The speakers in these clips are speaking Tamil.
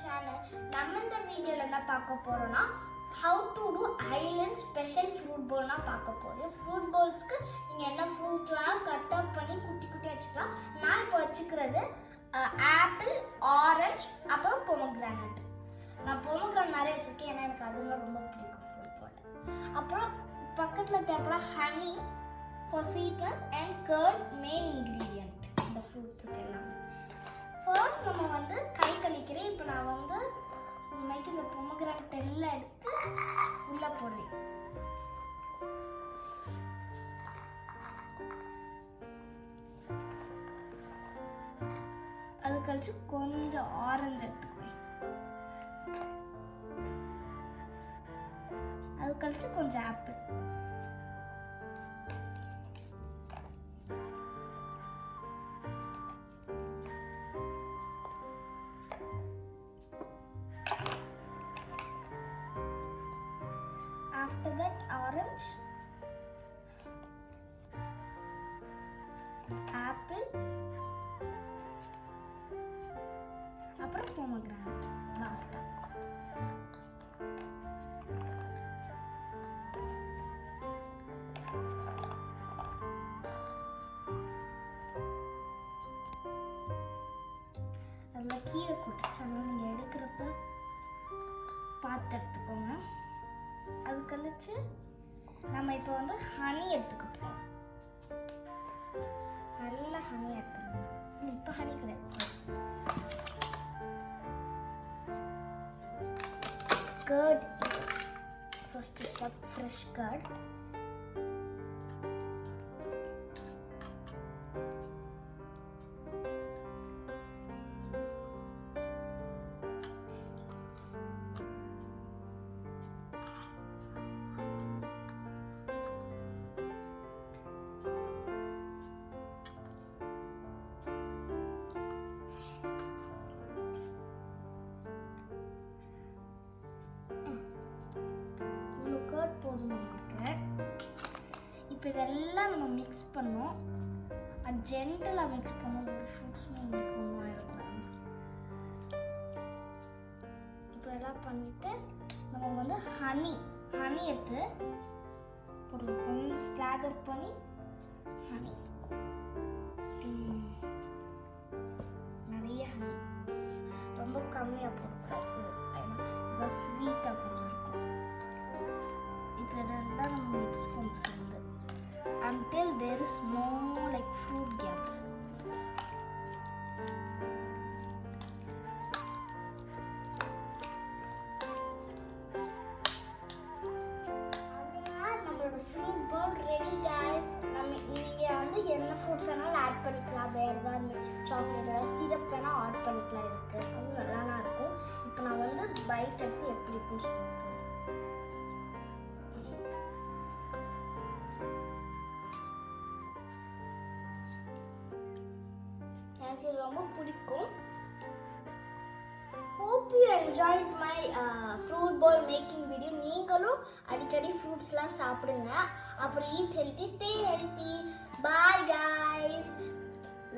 channel. நம்ம இந்த வீடியோல என்ன பார்க்க போறோம்னா how to do island special fruit bowl னா பார்க்க போறோம். Fruit bowlsக்கு நீங்க என்ன ஃப்ரூட் வேணாலும் கட் அப் பண்ணி குட்டி குட்டியா வச்சுக்கலாம். நான் இப்போ வச்சுக்கிறது ஆப்பிள், ஆரஞ்சு, அப்புறம் பொமோகிரானட். நான் பொமோகிரானட் நிறைய வச்சிருக்கேன் ஏன்னா எனக்கு அதுவும் ரொம்ப பிடிக்கும் ஃப்ரூட் போல. அப்புறம் பக்கத்துல தேவைப்படுற honey for sweetness and curd main ingredient இந்த ஃப்ரூட்ஸ்க்கு எல்லாம். ஃபர்ஸ்ட் நம்ம வந்து கை கழிக்கிறேன். இப்போ நான் வந்து உண்மைக்கு இந்த பொமோகிரானட் எல்லாம் எடுத்து உள்ள போடுறேன். அது கழிச்சு கொஞ்சம் ஆரஞ்சு எடுத்துக்குவேன். அது கழிச்சு கொஞ்சம் apple. After that orange, apple, அப்புறம் pomegranate last. அதில் கீரை கொட்டிச்சாலும் நீங்கள் எடுக்கிறப்ப பார்த்து எடுத்துக்கோங்க. அது கழிச்சு நம்ம இப்போ வந்து ஹனி எடுத்துக்க போகிறோம். நல்ல ஹனி எடுத்துக்கணும். இப்போ ஹனி கிடையாது, curd. First step fresh curd. போதும் நமக்கு. இப்போ இதெல்லாம் நம்ம மிக்ஸ் பண்ணோம். அது ஜென்டலாக மிக்ஸ் பண்ணோம். ஒரு ஃப்ரூட்ஸுமே எனக்கு ஒன்றும் ஆகிடக்கூடாது. இப்போ எல்லாம் பண்ணிவிட்டு நம்ம வந்து ஹனி எடுத்து போடுவோம். கொஞ்சம் ஸ்லாதர் பண்ணி ஹனி, நிறைய ஹனி, ரொம்ப கம்மியாக போடக்கூடாது. ஏன்னா ஸ்வீட்டாக கொஞ்சம் இருக்கும். இதெல்லாம் நம்ம மிக்ஸ் பண்ணி சேர்ந்து until there is no like fruit gap. நம்மளோட ஃப்ரூட் பவுல் ரெடி guys. நீங்கள் வந்து என்ன ஃப்ரூட்ஸ் வேணாலும் ஆட் பண்ணிக்கலாம். வேறு ஏதாவது சாக்லேட் ஏதாவது சிரப் வேணால் ஆட் பண்ணிக்கலாம். இருக்குது அது நல்லா இருக்கும். இப்போ நான் வந்து பைட் எடுத்து எப்படி இருக்குன்னு சொல்லுவேன். எனக்கு ரொம்ப பிடிக்கும். Hope you enjoyed my fruit bowl making video. நீங்களும் அடிக்கடி ஃப்ரூட்ஸ்லாம் சாப்பிடுங்க. அப்புறம் eat healthy, stay healthy. Bye guys.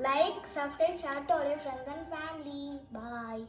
Like, subscribe, share to all your friends and family. Bye.